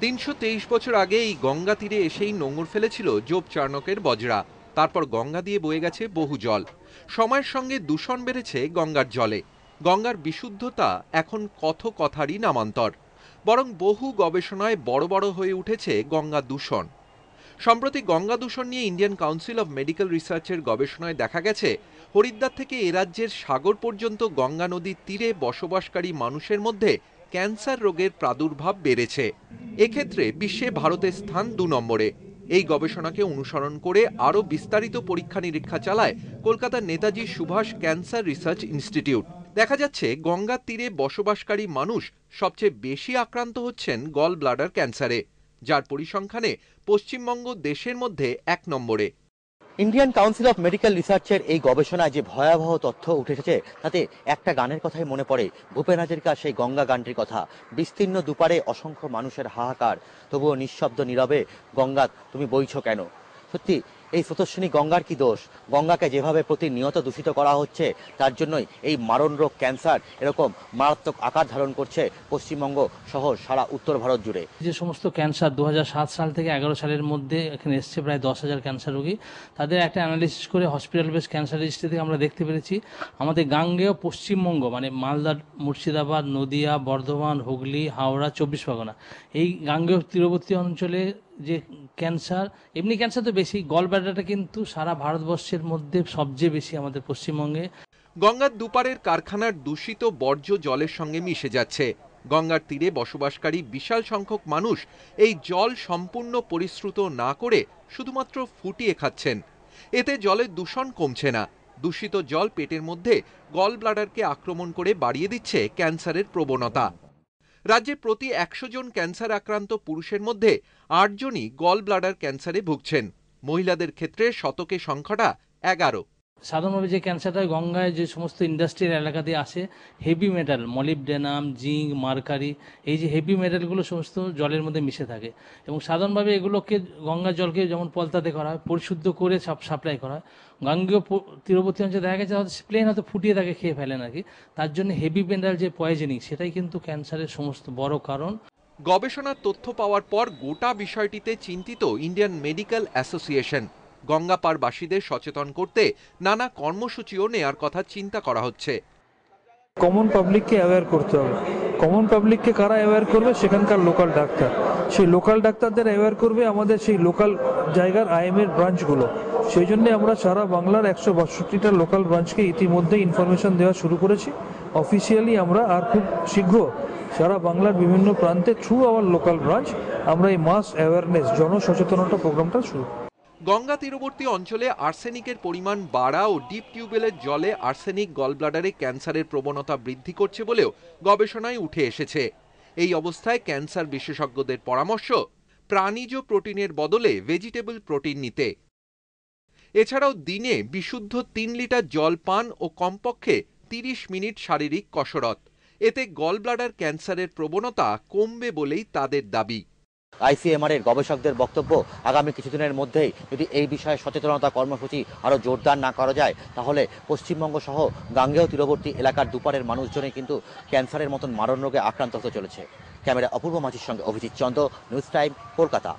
৩২৩ বছর আগে এই গঙ্গা তীরে এসেই নোঙর ফেলেছিল জোপ চার্নকের বজরা। তারপর গঙ্গা দিয়ে বয়ে গেছে বহু জল। সময়ের সঙ্গে দূষণ বেড়েছে গঙ্গার জলে। গঙ্গার বিশুদ্ধতা এখন কথারই নামান্তর। বরং বহু গবেষণায় বড় বড় হয়ে উঠেছে গঙ্গা দূষণ। সম্প্রতি গঙ্গা দূষণ নিয়ে ইন্ডিয়ান কাউন্সিল অব মেডিকেল রিসার্চের গবেষণায় দেখা গেছে, হরিদ্বার থেকে এ রাজ্যের সাগর পর্যন্ত গঙ্গা নদীর তীরে বসবাসকারী মানুষের মধ্যে ক্যান্সার রোগের প্রাদুর্ভাব বেড়েছে। এক্ষেত্রে বিশ্বে ভারতের স্থান ২ নম্বরে। এই গবেষণাকে অনুসরণ করে আরও বিস্তারিত পরীক্ষা নিরীক্ষা চালায় কলকাতার Netaji Subhash cancer research institute. দেখা যাচ্ছে গঙ্গার তীরে বসবাসকারী মানুষ সবচেয়ে বেশি আক্রান্ত হচ্ছেন গল ব্লাডার ক্যান্সারে, যার পরিসংখ্যানে পশ্চিমবঙ্গ দেশের মধ্যে ১ নম্বরে। ইন্ডিয়ান কাউন্সিল অফ মেডিকেল রিসার্চের এই গবেষণায় যে ভয়াবহ তথ্য উঠে এসেছে, তাতে একটা গানের কথাই মনে পড়ে, ভূপেন হাজারিকার সেই গঙ্গা গানটির কথা। বিস্তীর্ণ দুপারে অসংখ্য মানুষের হাহাকার, তবুও নিঃশব্দ নীরবে গঙ্গা তুমি বইছো কেন। সত্যি এই স্রোতস্বিনী গঙ্গার কি দোষ? গঙ্গাকে যেভাবে প্রতিনিয়ত দূষিত করা হচ্ছে, তার জন্যই এই মারণ রোগ ক্যান্সার এরকম মারাত্মক আকার ধারণ করছে পশ্চিমবঙ্গ সহ সারা উত্তর ভারত জুড়ে। যে সমস্ত ক্যান্সার 2007 সাল থেকে 11 সালের মধ্যে এখানে এসছে প্রায় 10,000 ক্যান্সার রোগী, তাদের একটা অ্যানালিসিস করে হসপিটাল বেস ক্যান্সার রেজিস্ট্রি থেকে আমরা দেখতে পেরেছি আমাদের গাঙ্গেয় পশ্চিমবঙ্গ মানে মালদা, মুর্শিদাবাদ, নদিয়া, বর্ধমান, হুগলি, হাওড়া, 24 পরগনা, এই গাঙ্গেয় তীরবর্তী অঞ্চলে যে ক্যান্সার, এমনি ক্যান্সার তো বেশি, গল ব্লাডারটা কিন্তু সারা ভারতবর্ষের মধ্যে সবচেয়ে বেশি আমাদের পশ্চিমবঙ্গে। গঙ্গার দুপারের কারখানার দূষিত বর্জ্য জলের সঙ্গে মিশে যাচ্ছে। গঙ্গার তীরে বসবাসকারী বিশাল সংখ্যক মানুষ এই জল সম্পূর্ণ পরিশ্রুত না করে শুধুমাত্র ফুটিয়ে খাচ্ছেন। এতে জলের দূষণ কমছে না, দূষিত জল পেটের মধ্যে গল ব্লাডারকে আক্রমণ করে বাড়িয়ে দিচ্ছে ক্যান্সারের প্রবণতা। রাজ্যে প্রতি ১০০ জন ক্যান্সার আক্রান্ত পুরুষের মধ্যে ৮ জনই গল ব্লাডার ক্যান্সারে ভুগছেন। মহিলাদের ক্ষেত্রে শতকে সংখ্যাটা ১১। সাধারণভাবে যে ক্যান্সারটা গঙ্গায় যে সমস্ত ইন্ডাস্ট্রিয়াল এলাকা দিয়ে আসে, heavy metal, molybdenum, zinc, mercury, এই যে হেভি মেটালগুলো সমস্ত জলের মধ্যে মিশে থাকে এবং সাধারণভাবে এগুলোকে গঙ্গার জলকে যেমন পলতাতে করা হয়, পরিশুদ্ধ করে সাপ্লাই করা হয়। গাঙ্গেয় তীরবর্তী অঞ্চলে দেখা গেছে হয়তো প্লেন হয়তো ফুটিয়ে তাকে খেয়ে ফেলেন আর কি, তার জন্য হেভি মেটাল যে পয়জনিং, সেটাই কিন্তু ক্যান্সারের সমস্ত বড় কারণ। গবেষণার তথ্য পাওয়ার পর গোটা বিষয়টিতে চিন্তিত ইন্ডিয়ান মেডিকেল অ্যাসোসিয়েশন। গঙ্গা পারবাসীদের সচেতন করতে নানা কর্মসূচিও নেয়ার কথা চিন্তা করা হচ্ছে। কমন পাবলিককে অ্যাওয়্যার করতে হবে। কমন পাবলিককে কারা অ্যাওয়্যার করবে? সেখানকার লোকাল ডাক্তার। সেই লোকাল ডাক্তারদের অ্যাওয়্যার করবে আমাদের সেই লোকাল জায়গার আইএমএর ব্রাঞ্চগুলো। সেই জন্য আমরা সারা বাংলার ১৬২টা লোকাল ব্রাঞ্চকে ইতিমধ্যে ইনফরমেশন দেওয়া শুরু করেছি অফিসিয়ালি। আমরা আর খুব শীঘ্র সারা বাংলার বিভিন্ন প্রান্তে থ্রু আওয়ার লোকাল ব্রাঞ্চ আমরা এই মাস অ্যাওয়ারনেস, জনসচেতনতা প্রোগ্রামটা শুরু। গঙ্গা তীরবর্তী অঞ্চলে আর্সেনিকের পরিমাণ বাড়া ও ডিপ টিউবওয়েলের জলে আর্সেনিক গলব্লাডারে ক্যান্সারের প্রবণতা বৃদ্ধি করছে বলেও গবেষণায় উঠে এসেছে। এই অবস্থায় ক্যান্সার বিশেষজ্ঞদের পরামর্শ প্রাণীজ প্রোটিনের বদলে ভেজিটেবল প্রোটিন নিতে। এছাড়াও দিনে বিশুদ্ধ ৩ লিটার জল পান ও কমপক্ষে ৩০ মিনিট শারীরিক কসরত। এতে গলব্লাডার ক্যান্সারের প্রবণতা কমবে বলেই তাদের দাবি। আইসিএমআর এর গবেষকদের বক্তব্য, আগামী কিছুদিনের মধ্যেই যদি এই বিষয়ে সচেতনতা কর্মসূচি আরও জোরদার না করা যায়, তাহলে পশ্চিমবঙ্গ সহ গাঙ্গেয় তীরবর্তী এলাকার দুপারের মানুষজনই কিন্তু ক্যান্সারের মতন মারণ রোগে আক্রান্ত হতে চলেছে। ক্যামেরা অপূর্ব মাঝির সঙ্গে অভিজিৎ চন্দ্র, নিউজ টাইম, কলকাতা।